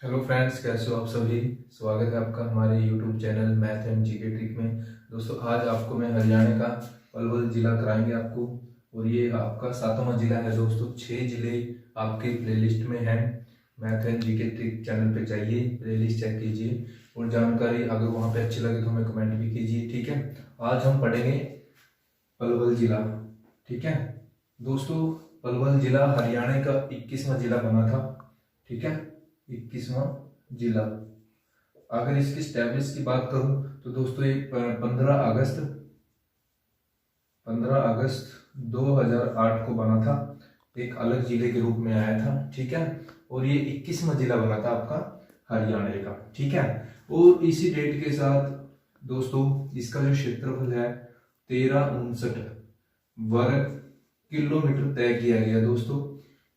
Hello friends, कैसे हो आप सभी। स्वागत है आपका हमारे YouTube channel math and GK trick में। दोस्तों, आज आपको मैं हरियाणा का पलवल जिला कराएंगे आपको। और ये आपका 7वां जिला है दोस्तों। 6 जिले आपके प्लेलिस्ट में हैं। Math and GK trick channel पे जाइए, प्लेलिस्ट चेक कीजिए और जानकारी अगर वहाँ पे अच्छी लगे तो हमें कमेंट भी कीजिए। ठीक है, आज हम पढ़ेंगे पलवल जिला। ठीक है दोस्तों, पलवल जिला हरियाणा का 21वां जिला बना था। ठीक है, 21वां जिला। अगर इसकी स्टैब्लिश की बात करूं तो दोस्तों ये 15 अगस्त 2008 को बना था। एक अलग जिले के रूप में आया था। ठीक है, और ये 21वां जिला बना था आपका हरियाणा का। ठीक है, और इसी डेट के साथ दोस्तों इसका जो क्षेत्रफल है 1359 वर्ग किलोमीटर तय किया गया दोस्तों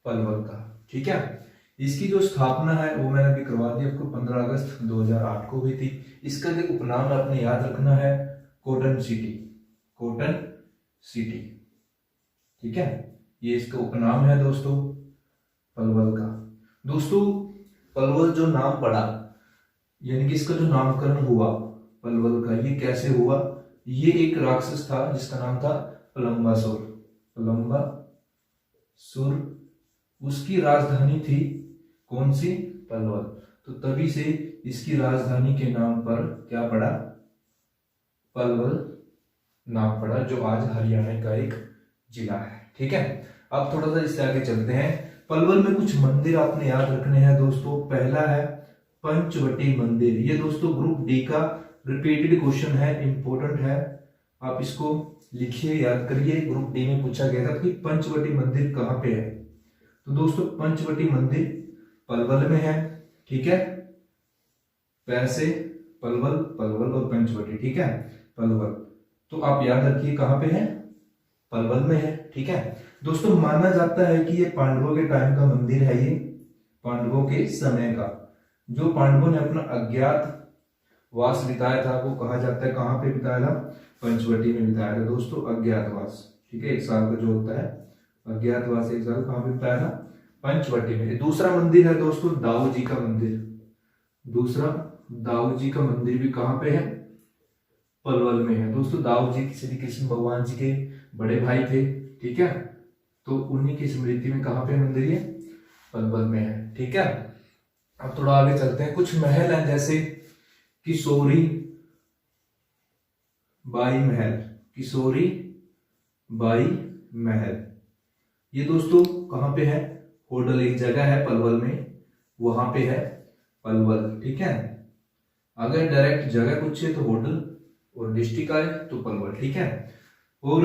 पलवल का। ठीक है, इसकी जो स्थापना है वो मैंने अभी करवा दी आपको, 15 अगस्त 2008 को हुई थी। इसका जो उपनाम आपने याद रखना है कॉटन सिटी। कॉटन सिटी, ठीक है, ये इसका उपनाम है दोस्तों पलवल का। दोस्तों, पलवल जो नाम पड़ा, यानी कि इसका जो नामकरण हुआ पलवल का, ये कैसे हुआ। ये एक राक्षस था जिसका नाम था पलम्बासुर। पलम्बासुर, उसकी राजधानी थी कौन सी, पलवल। तो तभी से इसकी राजधानी के नाम पर क्या पड़ा, पलवल नाम पड़ा, जो आज हरियाणा का एक जिला है। ठीक है, अब थोड़ा सा इससे आगे चलते हैं। पलवल में कुछ मंदिर आपने याद रखने हैं दोस्तों। पहला है पंचवटी मंदिर। ये दोस्तों ग्रुप डी का रिपीटेड क्वेश्चन है, इंपॉर्टेंट है, आप इसको लिखिए, याद करिए। ग्रुप डी में पूछा गया था कि पंचवटी मंदिर कहाँ पे है। तो दोस्तों पंचवटी मंदिर पलवल में है। ठीक है, पैसे पलवल, पलवल और पंचवटी। ठीक है, पलवल, तो आप याद रखिए कहां पे है, पलवल में है। ठीक है दोस्तों, माना जाता है कि ये पांडवों के टाइम का मंदिर है। ये पांडवों के समय का, जो पांडवों ने अपना अज्ञात वास बिताया था, वो कहा जाता है कहां पे बिताया था, पंचवटी में बिताया था दोस्तों, अज्ञातवास। ठीक है, एक साल का जो होता है अज्ञातवास, एक साल कहां पे बिताया था, पंचवटी में। दूसरा मंदिर है दोस्तों दाऊ जी का मंदिर। दूसरा दाऊ जी का मंदिर भी कहां पे है, पलवल में है दोस्तों। दाऊ जी श्री कृष्ण भगवान जी के बड़े भाई थे। ठीक है, तो उन्हीं की स्मृति में कहां पे मंदिर है, पलवल में है। ठीक है, अब थोड़ा आगे चलते हैं। कुछ महल हैं जैसे किशोरी बाई महल। किशोरी बाई महल, ये दोस्तों कहां पे है, होडल एक जगह है पलवल में, वहां पे है पलवल। ठीक है, अगर डायरेक्ट जगह पूछे तो होडल, और डिस्ट्रिक्ट आए तो पलवल। ठीक है, और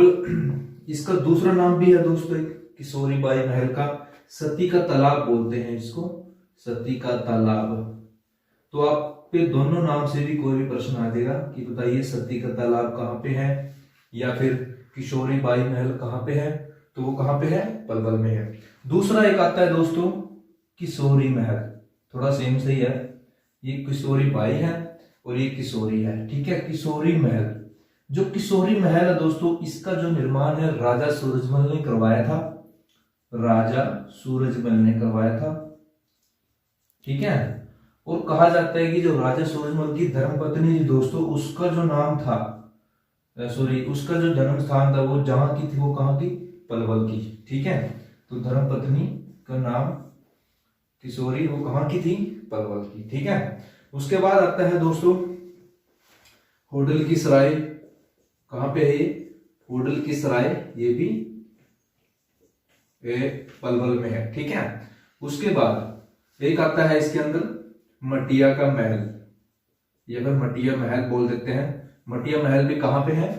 इसका दूसरा नाम भी है दोस्तों किशोरी बाई महल का, सती का तालाब बोलते हैं इसको, सती का तालाब। तो आप पे दोनों नाम से भी कोई भी प्रश्न आ जाएगा कि बताइए सती का तालाब कहाँ पे है, या फिर किशोरी बाई महल कहाँ पे है, तो वो कहां पे है, पलवल में है। दूसरा एक आता है दोस्तों किशोरी महल, थोड़ा सेम सही है, ये किशोरी बाई है और ये किशोरी है। ठीक है, किशोरी महल, जो किशोरी महल है दोस्तों, इसका जो निर्माण है राजा सूरजमल ने करवाया था। राजा सूरजमल ने करवाया था। ठीक है, और कहा जाता है कि जो राजा सूरजमल की धर्मपत्नी थी दोस्तों, उसका जो नाम था, सॉरी, उसका जो जन्म स्थान था वो जहां की थी, वो कहां की, पलवल की। ठीक है, तो धर्मपत्नी का नाम किशोरी, वो कहां की थी, पलवल की। ठीक है, उसके बाद आता है दोस्तों होडल की सराय। कहां पे है ये, होडल की सराय, ये भी पलवल में है। ठीक है, उसके बाद एक आता है इसके अंदर मटिया का महल, या फिर मटिया महल बोल देते हैं। मटिया महल भी कहां पे है,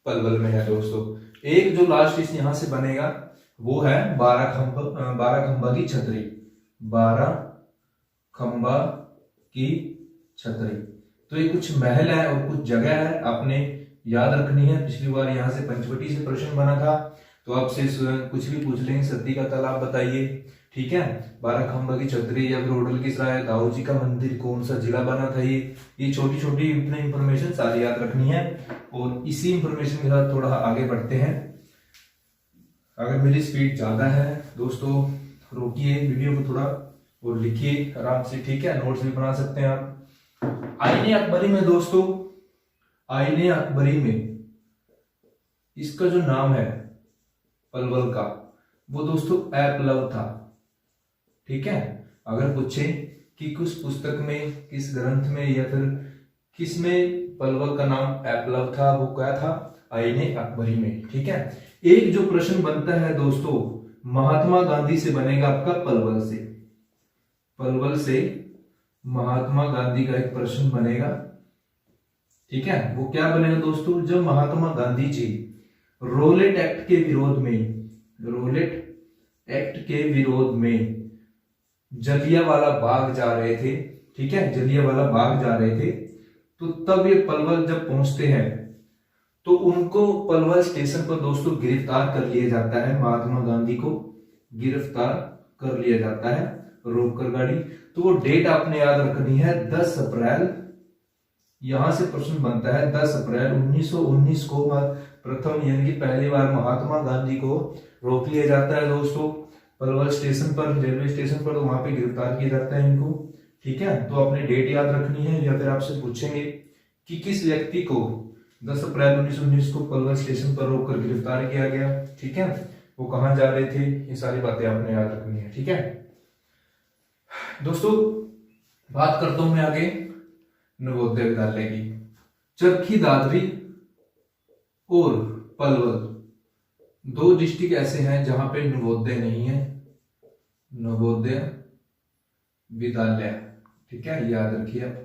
पलवल में है दोस्तों। एक जो लास्ट इस यहां से बनेगा वो है 12 खंबा की छतरी। 12 खंबा की छतरी, तो ये कुछ महल है और कुछ जगह है, आपने याद रखनी है। पिछली बार यहाँ से पंचवटी से प्रश्न बना था, तो आपसे कुछ भी पूछ लेंगे, सती का तालाब बताइए। ठीक है, 12 खंबा की छतरी, या फिर होडल की सराय, दाऊ जी का मंदिर, कौन सा जिला बना था, ये छोटी छोटी इंफॉर्मेशन सारी याद रखनी है। और इसी इंफॉर्मेशन के साथ थोड़ा आगे बढ़ते हैं। अगर मेरी स्पीड ज्यादा है दोस्तों रोकिए वीडियो को थोड़ा, और लिखिए आराम से, ठीक है, नोट्स भी बना सकते हैं आप। आईने अकबरी में दोस्तों, आईने अकबरी में इसका जो नाम है पलवल का, वो दोस्तों एपलव था, ठीक है। अगर पूछे कि किस पुस्तक में, किस ग्रंथ में या फिर किस में पलवल का नाम एपलव था, वो क्या था, आईने अकबरी में, ठीक है। एक जो प्रश्न बनता है दोस्तों महात्मा गांधी से बनेगा आपका पलवल से, पलवल से महात्मा गांधी का एक प्रश्न बनेगा, ठीक है। वो क्या बनेगा दोस्तों, जब महात्मा गांधी जी रोलेट एक्ट के विरोध में, रोलेट एक्ट के विरोध में जलियांवाला बाग जा रहे थे, ठीक है, जलियांवाला बाग जा रहे थे, तो तब ये पलवल जब पहुंचते हैं तो उनको पलवल स्टेशन पर दोस्तों गिरफ्तार कर लिया जाता है, महात्मा गांधी को गिरफ्तार कर लिया जाता है रोककर गाड़ी। तो वो डेट आपने याद रखनी है 10 अप्रैल, यहां से प्रश्न बनता है 10 अप्रैल 1919 को प्रथम यानी कि पहली बार महात्मा गांधी को रोक लिया जाता है दोस्तों पलवल स्टेशन पर, रेलवे स्टेशन पर, तो वहां पे गिरफ्तार किया जाता है इनको, ठीक है। तो आपने डेट याद रखनी है, या फिर आपसे पूछेंगे कि किस व्यक्ति को 10 अप्रैल 1919 को पलवल स्टेशन पर रोककर गिरफ्तार किया गया, ठीक है, वो कहां जा रहे थे, ये सारी बातें आपने याद रखनी है, ठीक है दोस्तों। बात करता हूं मैं आगे नवोदय विद्यालय की। चरखी दादरी और पलवल दो डिस्ट्रिक्ट ऐसे हैं जहां पे नवोदय नहीं है, नवोदय विद्यालय, ठीक है, याद रखिए आप।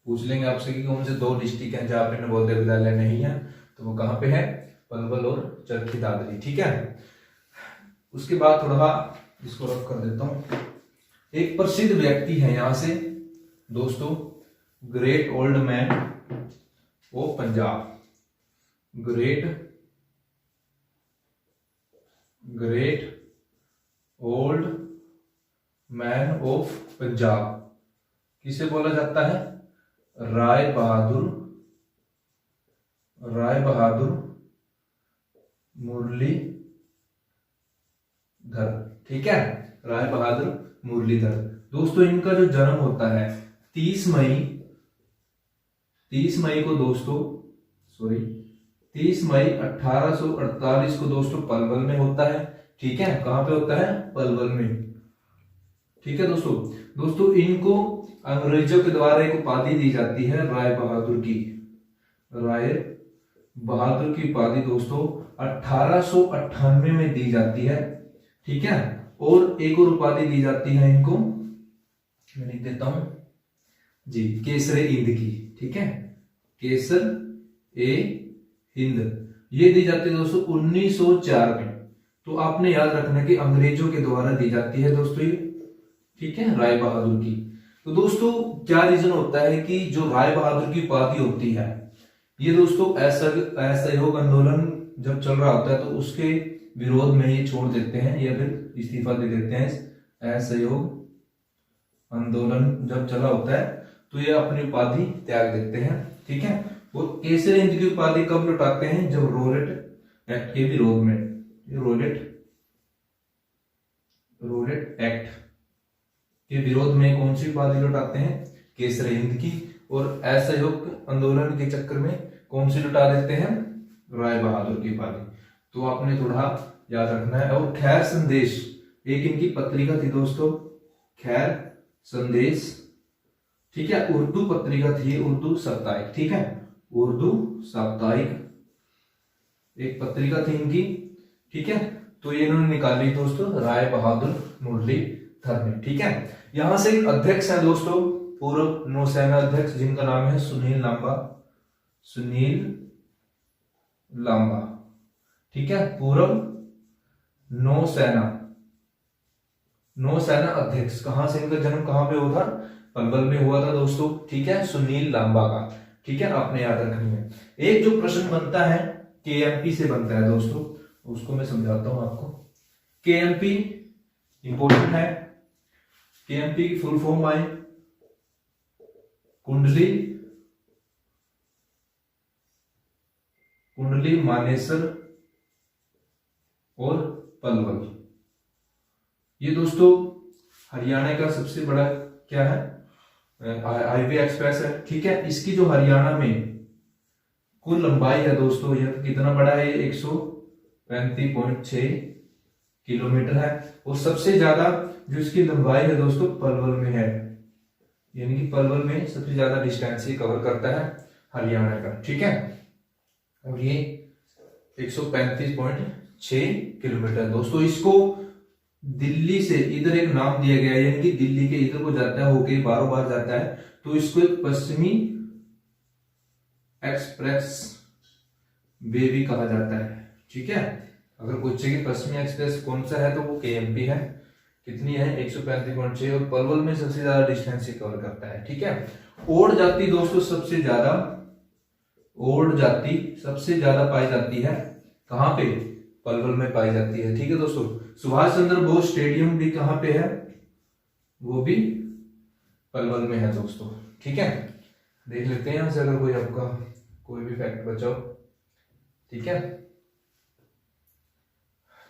पूछ लेंगे आपसे कि कौन से दो डिस्ट्रिक्ट हैं जहां पे नवोदय विद्यालय नहीं है, तो वो कहां पे है, पलवल और चरखी दादरी, ठीक है। उसके बाद थोड़ा इसको रफ कर देता हूं। एक प्रसिद्ध व्यक्ति है यहां से दोस्तों, great old man of Punjab, great old man of Punjab किसे बोला जाता है, राय बहादुर मुरलीधर, ठीक है, राय बहादुर मुरलीधर। दोस्तों इनका जो जन्म होता है 30 मई को दोस्तों, 30 मई 1848 को दोस्तों पलवल में होता है, ठीक है, कहां पे होता है, पलवल में, ठीक है दोस्तों इनको अंग्रेजों के द्वारा एक उपाधि दी जाती है राय बहादुर की उपाधि दोस्तों 1898 में दी जाती है, ठीक है। और एक और उपाधि दी जाती है इनको, मैं लिख देता हूं जी, केसरे हिंद की, ठीक है, केसर ए हिंद, ये दी जाती है दोस्तों 1904 में। तो आपने याद रखना कि अंग्रेजों के द्वारा दी जाती है दोस्तों ये, ठीक है, राय बहादुर की। तो दोस्तों क्या रीजन होता है कि जो राय बहादुर की उपाधि होती है, ये दोस्तों असहयोग आंदोलन जब चल रहा होता है तो उसके विरोध में ये छोड़ देते हैं या फिर इस्तीफा दे देते हैं। असहयोग आंदोलन जब चला होता है तो ये अपनी उपाधि त्याग देते हैं, ठीक है। वो केसर हिंद की उपाधि कब लौटाते हैं, जब रोलेट एक्ट के विरोध में, रोलेट एक्ट के विरोध में कौन सी उपाधि लौटाते हैं, केसर हिंद की। और असहयोग आंदोलन के चक्कर में कौन सी लौटा देते हैं, राय बहादुर की उपाधि। तो आपने थोड़ा याद रखना है। और खैर संदेश एक इनकी पत्रिका थी दोस्तों, खैर संदेश, ठीक है, उर्दू पत्रिका थी, उर्दू साप्ताहिक, ठीक है, उर्दू साप्ताहिक एक पत्रिका थी इनकी, ठीक है। तो ये इन्होंने निकाली दोस्तों राय बहादुर मुरलीधर ने, ठीक है। यहां से एक अध्यक्ष है दोस्तों, पूर्व नौसेना अध्यक्ष, जिनका नाम है सुनील लांबा, ठीक है, पूर्व नौसेना अध्यक्ष। कहां से इनका जन्म कहां पे हुआ था, पलवल में हुआ था दोस्तों, ठीक है, सुनील लांबा का, ठीक है, आपने याद रखनी है। एक जो प्रश्न बनता है केएमपी से बनता है दोस्तों, उसको मैं समझाता हूं आपको। केएमपी इंपॉर्टेंट है, केएमपी की फुल फॉर्म आए कुंडली मानेसर और पलवल। ये दोस्तों हरियाणा का सबसे बड़ा क्या है, हाईवे एक्सप्रेस है। ठीक है, इसकी जो हरियाणा में कुल लंबाई है दोस्तों, यह कितना बड़ा है, 135.6 किलोमीटर है। और सबसे ज्यादा जो इसकी लंबाई है दोस्तों पलवल में है, यानी कि पलवल में सबसे ज्यादा डिस्टेंस ये कवर करता है हरियाणा का। ठीक है, और ये 135.6 किलोमीटर दोस्तों। इसको दिल्ली से इधर एक नाम दिया गया है, यानी कि दिल्ली के इधर को जाता है होके बारों बार जाता है, तो इसको एक पश्चिमी एक्सप्रेस वे भी कहा जाता है। ठीक है, अगर पूछे कि पश्चिमी एक्सप्रेस कौन सा है तो वो केएमपी है। कितनी है, 135.6, और पलवल में सबसे ज्यादा डिस्टेंस ही कवर करता है। ठीक है, ओड जाति दोस्तों सबसे ज्यादा, ओड जाति सबसे ज्यादा पाई जाती है कहां पे, पलवल में पाई जाती है। ठीक है दोस्तों, सुभाष चंद्र बोस स्टेडियम भी कहां पे है, वो भी पलवल में है दोस्तों। ठीक है, देख लेते हैं यहां से अगर कोई आपका कोई भी फैक्ट बचाओ। ठीक है,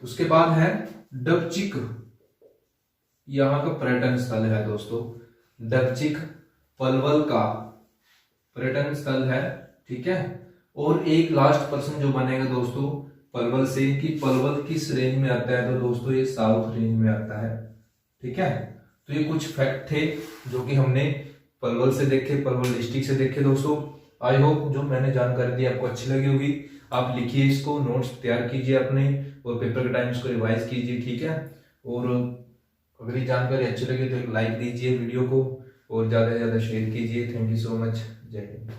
उसके बाद है डबचिक, यहां का पर्यटन स्थल है दोस्तों। डबचिक पलवल का पर्यटन स्थल है। ठीक है, और एक लास्ट प्रश्न जो बनेगा दोस्तों पलवल से, कि पलवल किस रेंज में आता है, तो दोस्तों ये साउथ रेंज में आता है। ठीक है, तो ये कुछ फैक्ट थे जो कि हमने पलवल से देखे, पलवल डिस्ट्रिक्ट से देखे दोस्तों। आई होप जो मैंने जानकारी दी आपको अच्छी लगी होगी। आप लिखिए इसको, नोट्स तैयार कीजिए अपने, और पेपर के टाइम इसको रिवाइज कीजिए। ठीक है, और अगर ये जानकारी अच्छी लगी तो एक लाइक दीजिए वीडियो को, और ज्यादा से ज्यादा शेयर कीजिए। थैंक यू सो मच, जय हिंद।